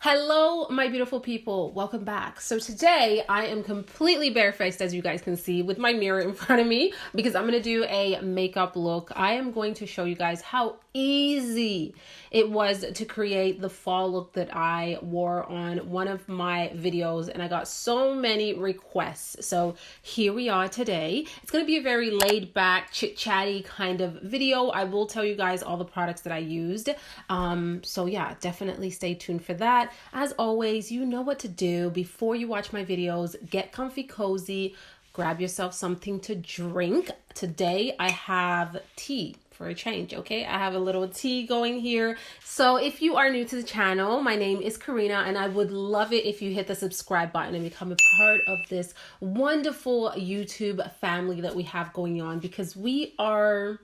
Hello, my beautiful people. Welcome back. So today I am completely barefaced, as you guys can see, with my mirror in front of me because I'm going to do a makeup look. I am going to show you guys how easy it was to create the fall look that I wore on one of my videos, and I got so many requests. So here we are today. It's going to be a very laid back, chit-chatty kind of video. I will tell you guys all the products that I used. So yeah, definitely stay tuned for that. As always, you know what to do before you watch my videos. Get comfy, cozy, grab yourself something to drink. Today I have tea for a change, okay? I have a little tea going here. So if you are new to the channel, my name is Karina, and I would love it if you hit the subscribe button and become a part of this wonderful YouTube family that we have going on, because we are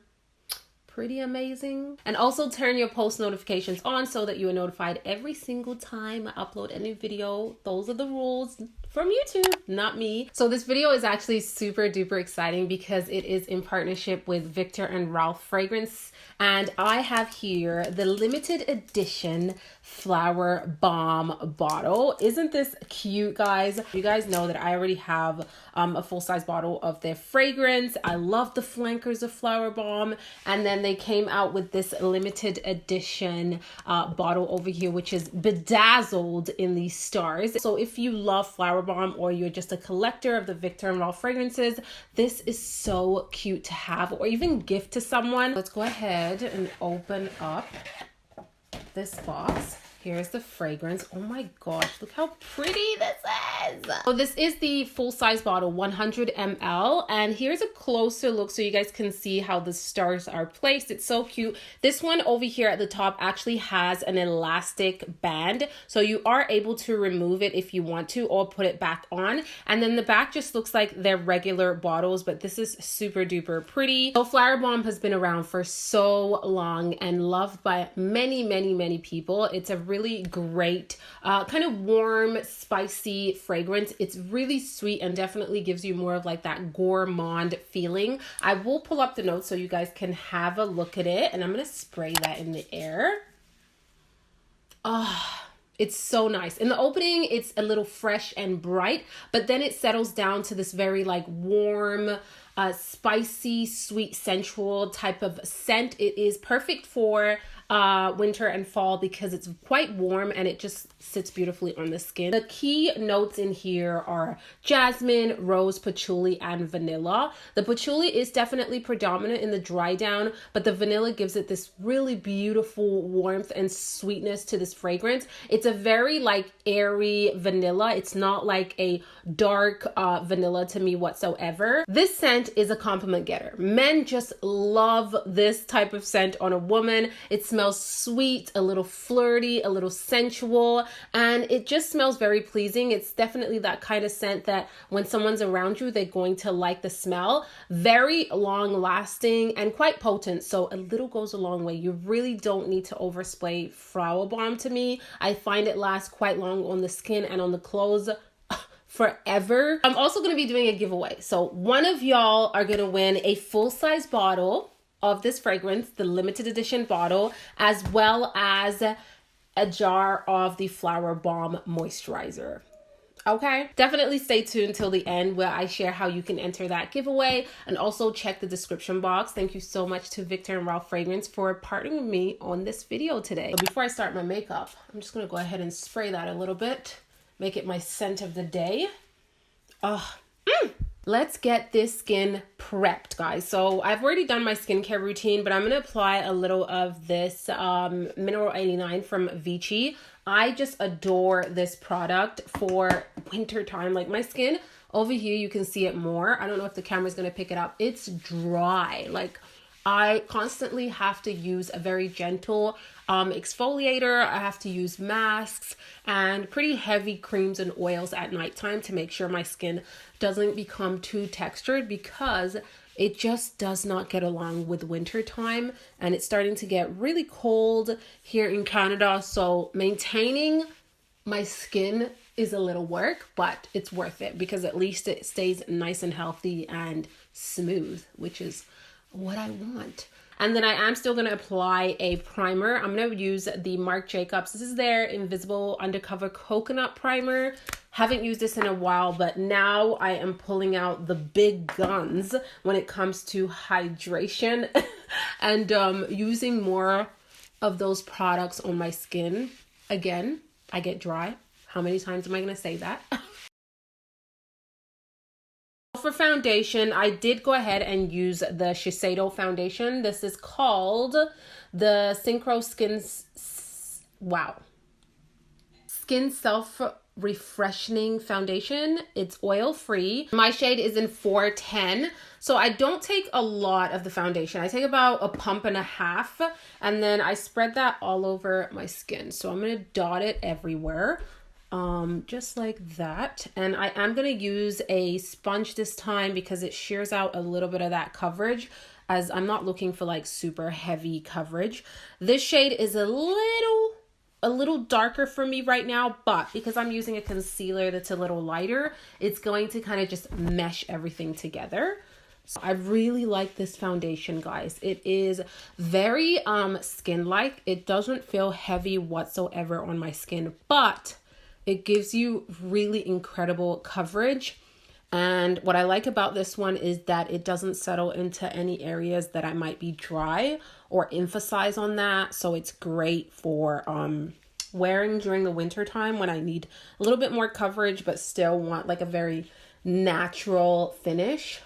pretty amazing. And also turn your post notifications on so that you are notified every single time I upload a new video. Those are the rules from YouTube, not me. So this video is actually super duper exciting because it is in partnership with Viktor and Rolf Fragrance, and I have here the limited edition Flowerbomb bottle. Isn't this cute, guys? You guys know that I already have a full-size bottle of their fragrance. I love the flankers of Flowerbomb, and then they came out with this limited edition bottle over here, which is bedazzled in these stars. So if you love Flowerbomb or you're just a collector of the Viktor and Rolf fragrances, this is so cute to have or even gift to someone. Let's go ahead and open up this box. Here's the fragrance. Oh my gosh, look how pretty this is. So this is the full-size bottle, 100 ml. And here's a closer look so you guys can see how the stars are placed. It's so cute. This one over here at the top actually has an elastic band, so you are able to remove it if you want to or put it back on. And then the back just looks like they're regular bottles, but this is super duper pretty. So Flowerbomb has been around for so long and loved by many people. It's a really great kind of warm, spicy fragrance. It's really sweet and definitely gives you more of like that gourmand feeling. I will pull up the notes so you guys can have a look at it, and I'm gonna spray that in the air. It's so nice. In the opening, it's a little fresh and bright, but then it settles down to this very like warm, spicy, sweet, sensual type of scent. It is perfect for winter and fall because it's quite warm and it just sits beautifully on the skin. The key notes in here are jasmine, rose, patchouli, and vanilla. The patchouli is definitely predominant in the dry down, but the vanilla gives it this really beautiful warmth and sweetness to this fragrance. It's a very like airy vanilla. It's not like a dark vanilla to me whatsoever. This scent is a compliment getter. Men just love this type of scent on a woman. It smells sweet, a little flirty, a little sensual, and it just smells very pleasing. It's definitely that kind of scent that when someone's around you, they're going to like the smell. Very long lasting and quite potent, so a little goes a long way. You really don't need to overspray Flowerbomb to me. I find it lasts quite long on the skin and on the clothes forever. I'm also going to be doing a giveaway. So one of y'all are going to win a full-size bottle of this fragrance, the limited edition bottle, as well as a jar of the Flowerbomb moisturizer. Okay, definitely stay tuned till the end where I share how you can enter that giveaway, and also check the description box. Thank you so much to Viktor and Rolf Fragrance for partnering with me on this video today. But before I start my makeup, I'm just gonna go ahead and spray that a little bit, make it my scent of the day. Let's get this skin prepped, guys. So I've already done my skincare routine, but I'm going to apply a little of this Mineral 89 from Vichy. I just adore this product for winter time. Like my skin over here, you can see it more. I don't know if the camera's going to pick it up. It's dry. Like I constantly have to use a very gentle exfoliator. I have to use masks and pretty heavy creams and oils at nighttime to make sure my skin doesn't become too textured, because it just does not get along with winter time, and it's starting to get really cold here in Canada. So maintaining my skin is a little work, but it's worth it because at least it stays nice and healthy and smooth, which is what I want. And then I am still going to apply a primer. I'm going to use the Marc Jacobs. This is their Invisible Undercover Coconut Primer. Haven't used this in a while, but now I am pulling out the big guns when it comes to hydration and using more of those products on my skin. Again, I get dry. How many times am I going to say that? For foundation, I did go ahead and use the Shiseido foundation. This is called the Synchro Skin Self Refreshing Foundation. It's oil free. My shade is in 410. So I don't take a lot of the foundation. I take about a pump and a half, and then I spread that all over my skin. So I'm going to dot it everywhere. Just like that. And I am going to use a sponge this time because it shears out a little bit of that coverage, as I'm not looking for like super heavy coverage. This shade is a little darker for me right now, but because I'm using a concealer that's a little lighter, it's going to kind of just mesh everything together. So I really like this foundation, guys. It is very skin-like. It doesn't feel heavy whatsoever on my skin, but it gives you really incredible coverage. And what I like about this one is that it doesn't settle into any areas that I might be dry or emphasize on that. So it's great for wearing during the winter time when I need a little bit more coverage but still want like a very natural finish.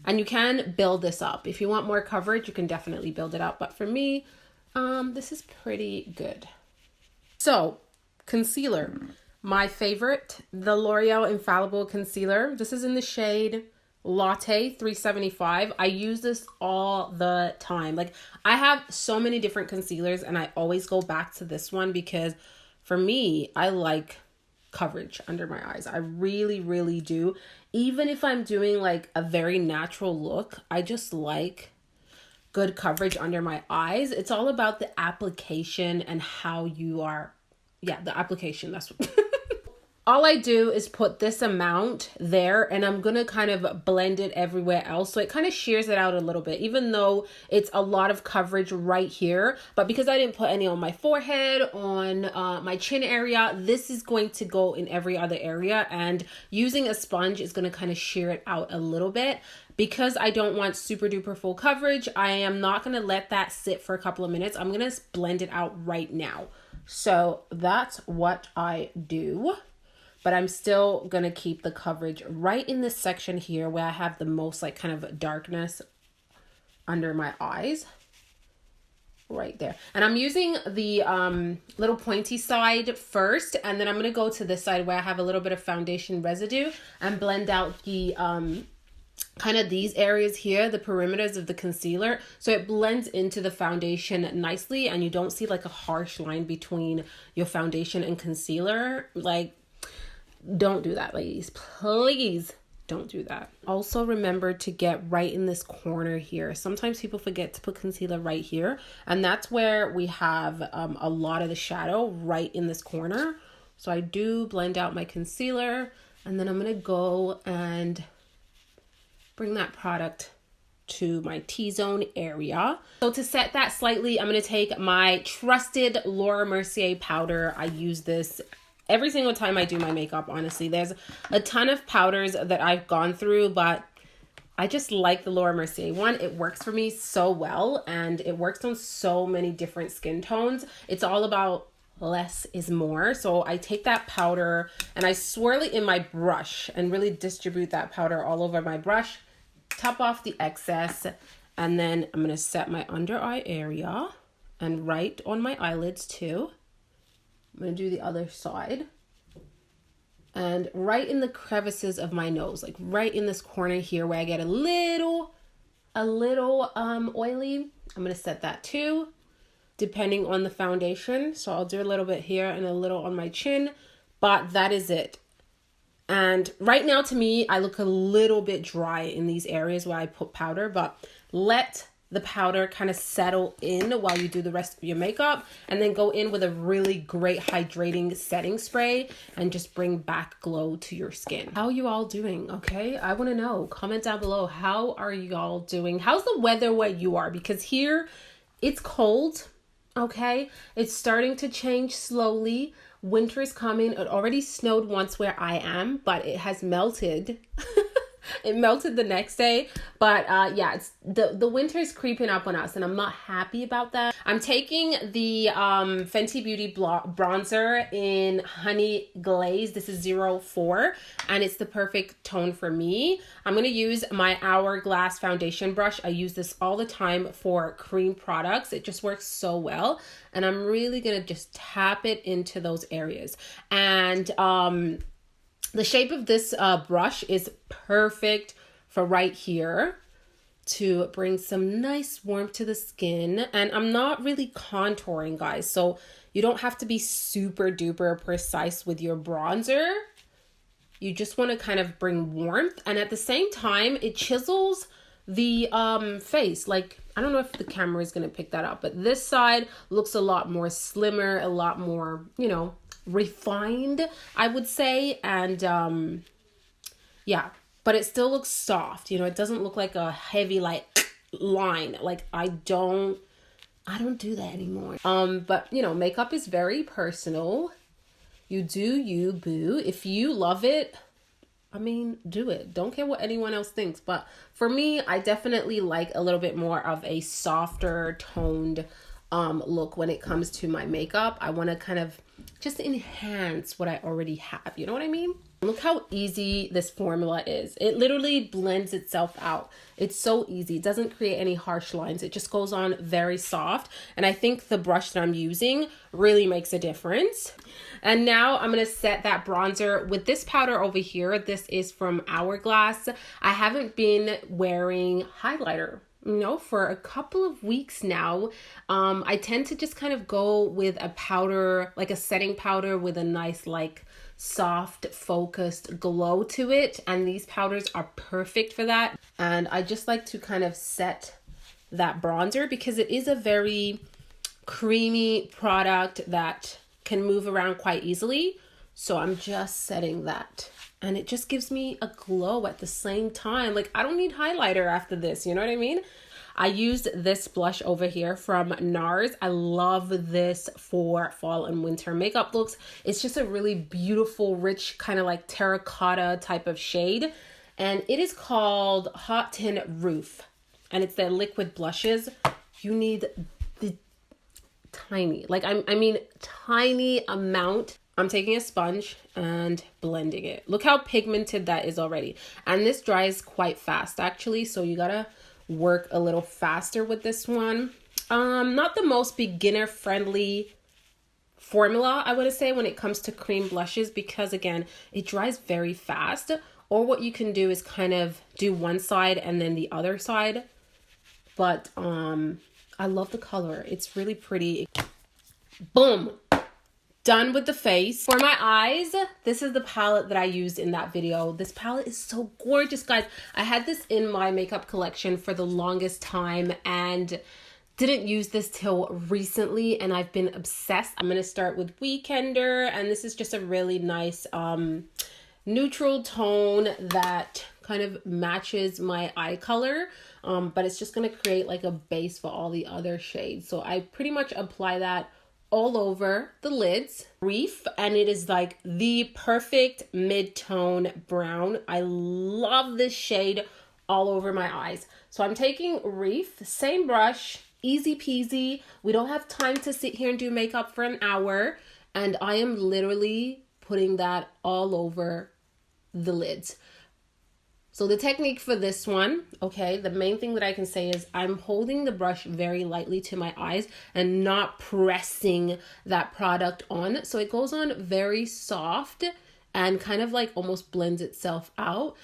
And you can build this up. If you want more coverage, you can definitely build it up. But for me, this is pretty good. So, concealer. My favorite, the L'Oreal Infallible Concealer. This is in the shade Latte 375. I use this all the time. Like, I have so many different concealers and I always go back to this one because for me, I like coverage under my eyes. I really, really do. Even if I'm doing like a very natural look, I just like good coverage under my eyes. It's all about the application and how you are. Yeah, the application, that's what. All I do is put this amount there and I'm going to kind of blend it everywhere else. So it kind of shears it out a little bit, even though it's a lot of coverage right here. But because I didn't put any on my forehead, on my chin area, this is going to go in every other area. And using a sponge is going to kind of shear it out a little bit. Because I don't want super duper full coverage, I am not going to let that sit for a couple of minutes. I'm going to blend it out right now. So that's what I do. But I'm still going to keep the coverage right in this section here where I have the most like kind of darkness under my eyes. Right there. And I'm using the little pointy side first. And then I'm going to go to this side where I have a little bit of foundation residue and blend out the kind of these areas here, the perimeters of the concealer. So it blends into the foundation nicely and you don't see like a harsh line between your foundation and concealer. Like, don't do that, ladies. Please don't do that. Also remember to get right in this corner here. Sometimes people forget to put concealer right here. And that's where we have a lot of the shadow right in this corner. So I do blend out my concealer and then I'm going to go and bring that product to my T-zone area. So to set that slightly, I'm going to take my trusted Laura Mercier powder. I use this every single time I do my makeup, honestly. There's a ton of powders that I've gone through, but I just like the Laura Mercier one. It works for me so well, and it works on so many different skin tones. It's all about less is more. So I take that powder and I swirl it in my brush and really distribute that powder all over my brush, top off the excess, and then I'm going to set my under eye area and right on my eyelids too. I'm going to do the other side. And right in the crevices of my nose, like right in this corner here where I get a little oily, I'm going to set that too, depending on the foundation. So I'll do a little bit here and a little on my chin, but that is it. And right now to me, I look a little bit dry in these areas where I put powder, but let the powder kind of settle in while you do the rest of your makeup, and then go in with a really great hydrating setting spray and just bring back glow to your skin. How are you all doing? Okay, I want to know. Comment down below. How are you all doing? How's the weather where you are? Because here it's cold. Okay, it's starting to change slowly. Winter is coming. It already snowed once where I am, but it has melted. It melted the next day, but yeah, it's the winter is creeping up on us, and I'm not happy about that. I'm taking the Fenty Beauty bronzer in Honey Glaze. This is 04, and it's the perfect tone for me. I'm going to use my Hourglass foundation brush. I use this all the time for cream products. It just works so well, and I'm really going to just tap it into those areas. And the shape of this brush is perfect for right here to bring some nice warmth to the skin. And I'm not really contouring, guys, so you don't have to be super duper precise with your bronzer. You just want to kind of bring warmth, and at the same time it chisels the face. Like, I don't know if the camera is going to pick that up, but this side looks a lot more slimmer, a lot more, you know, refined, I would say. And yeah, but it still looks soft, you know. It doesn't look like a heavy like line. Like, I don't do that anymore. But you know, makeup is very personal. You do you, boo. If you love it, I mean, do it. Don't care what anyone else thinks. But for me, I definitely like a little bit more of a softer toned look when it comes to my makeup. I want to kind of just enhance what I already have. You know what I mean? Look how easy this formula is. It literally blends itself out. It's so easy. It doesn't create any harsh lines. It just goes on very soft. And I think the brush that I'm using really makes a difference. And now I'm going to set that bronzer with this powder over here. This is from Hourglass. I haven't been wearing highlighter, you know, for a couple of weeks now. I tend to just kind of go with a powder, like a setting powder with a nice, like, soft, focused glow to it. And these powders are perfect for that. And I just like to kind of set that bronzer because it is a very creamy product that can move around quite easily. So I'm just setting that, and it just gives me a glow at the same time. Like, I don't need highlighter after this, you know what I mean? I used this blush over here from NARS. I love this for fall and winter makeup looks. It's just a really beautiful, rich, kind of like terracotta type of shade. And it is called Hot Tin Roof. And it's their liquid blushes. You need the tiny, like, I mean, tiny amount. I'm taking a sponge and blending it. Look how pigmented that is already. And this dries quite fast, actually. So you gotta work a little faster with this one. Not the most beginner friendly formula, I would say, when it comes to cream blushes, because again, it dries very fast. Or what you can do is kind of do one side and then the other side. But I love the color. It's really pretty. Boom. Done with the face. For my eyes, this is the palette that I used in that video. This palette is so gorgeous, guys. I had this in my makeup collection for the longest time and didn't use this till recently, and I've been obsessed. I'm gonna start with Weekender, and this is just a really nice neutral tone that kind of matches my eye color, but it's just gonna create like a base for all the other shades. So I pretty much apply that all over the lids. Reef, and it is like the perfect mid-tone brown. I love this shade all over my eyes. So I'm taking Reef, same brush, easy peasy. We don't have time to sit here and do makeup for an hour, and I am literally putting that all over the lids. So the technique for this one, okay, the main thing that I can say is I'm holding the brush very lightly to my eyes and not pressing that product on. So it goes on very soft and kind of like almost blends itself out.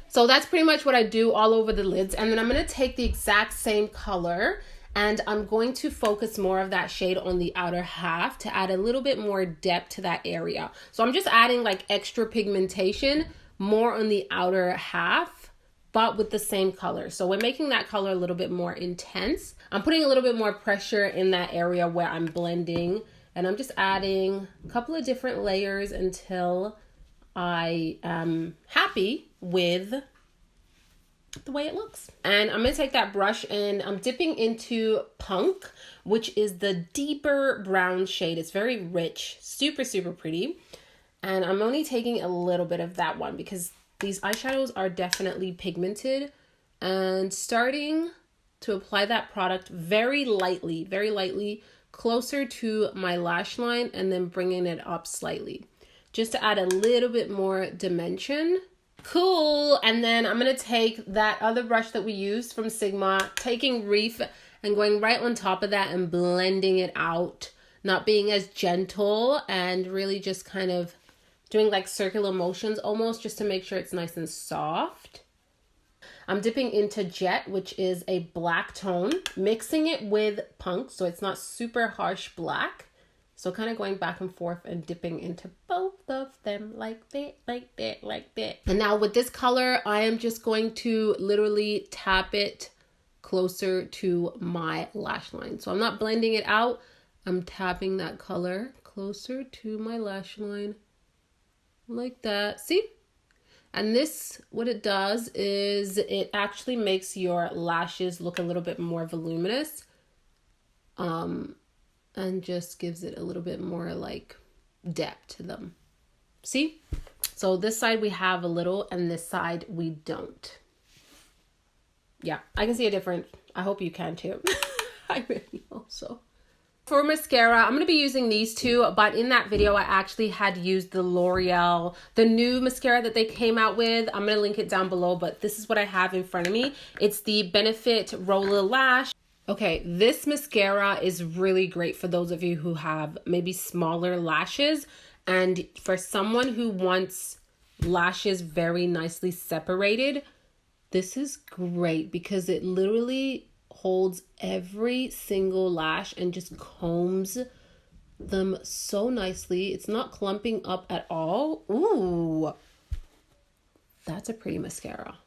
So that's pretty much what I do all over the lids. And then I'm going to take the exact same color and I'm going to focus more of that shade on the outer half to add a little bit more depth to that area. So I'm just adding like extra pigmentation more on the outer half but with the same color. So we're making that color a little bit more intense. I'm putting a little bit more pressure in that area where I'm blending, and I'm just adding a couple of different layers until I am happy with the way it looks. And I'm gonna take that brush and I'm dipping into Punk, which is the deeper brown shade. It's very rich, super, super pretty. And I'm only taking a little bit of that one because these eyeshadows are definitely pigmented, and starting to apply that product very lightly, closer to my lash line, and then bringing it up slightly just to add a little bit more dimension. Cool. And then I'm going to take that other brush that we used from Sigma, taking Reef and going right on top of that and blending it out, not being as gentle, and really just kind of doing like circular motions almost, just to make sure it's nice and soft. I'm dipping into Jet, which is a black tone, mixing it with Punk so it's not super harsh black. So kind of going back and forth and dipping into both of them like that, like that, like that. And now with this color, I am just going to literally tap it closer to my lash line. So I'm not blending it out. I'm tapping that color closer to my lash line like that. See? And this, what it does is it actually makes your lashes look a little bit more voluminous. And just gives it a little bit more like depth to them. See? So this side we have a little, and this side we don't. Yeah, I can see a difference. I hope you can too. I really hope so. For mascara, I'm going to be using these two, but in that video, I actually had used the L'Oreal, the new mascara that they came out with. I'm going to link it down below, but this is what I have in front of me. It's the Benefit Roller Lash. Okay, this mascara is really great for those of you who have maybe smaller lashes, and for someone who wants lashes very nicely separated, this is great because it literally holds every single lash and just combs them so nicely. It's not clumping up at all. Ooh, that's a pretty mascara.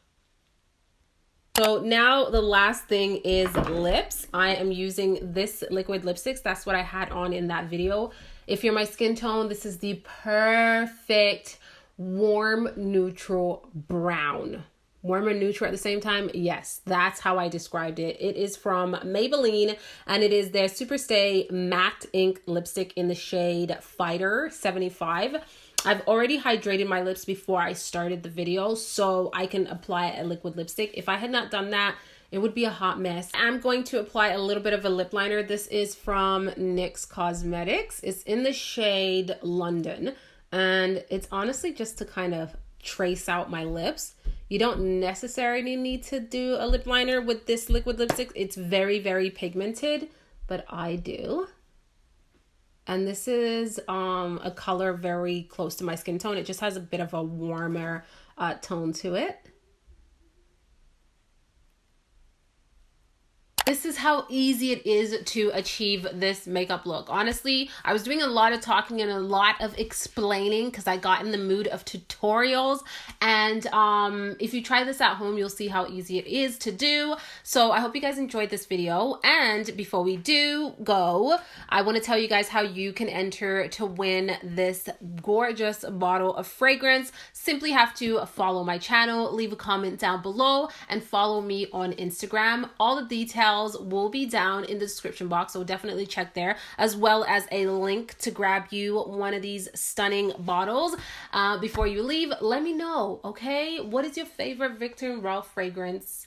So now the last thing is lips. I am using this liquid lipsticks. That's what I had on in that video. If you're my skin tone, this is the perfect warm neutral brown. Warm and neutral at the same time. Yes, that's how I described it. It is from Maybelline, and it is their Superstay Matte Ink Lipstick in the shade Fighter 75. I've already hydrated my lips before I started the video, so I can apply a liquid lipstick. If I had not done that, it would be a hot mess. I'm going to apply a little bit of a lip liner. This is from NYX Cosmetics. It's in the shade London, and it's honestly just to kind of trace out my lips. You don't necessarily need to do a lip liner with this liquid lipstick. It's very, very pigmented, but I do. And this is a color very close to my skin tone. It just has a bit of a warmer tone to it. This is how easy it is to achieve this makeup look. Honestly, I was doing a lot of talking and a lot of explaining because I got in the mood of tutorials. And if you try this at home, you'll see how easy it is to do. So I hope you guys enjoyed this video. And before we do go, I want to tell you guys how you can enter to win this gorgeous bottle of fragrance. Simply have to follow my channel, leave a comment down below, and follow me on Instagram. All the details will be down in the description box, so definitely check there, as well as a link to grab you one of these stunning bottles. Before you leave, let me know, okay? What is your favorite Viktor Rolf fragrance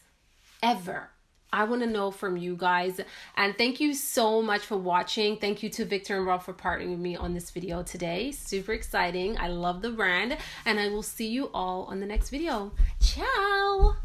ever? I want to know from you guys. And thank you so much for watching. Thank you to Viktor Rolf for partnering with me on this video today. Super exciting. I love the brand, and I will see you all on the next video. Ciao!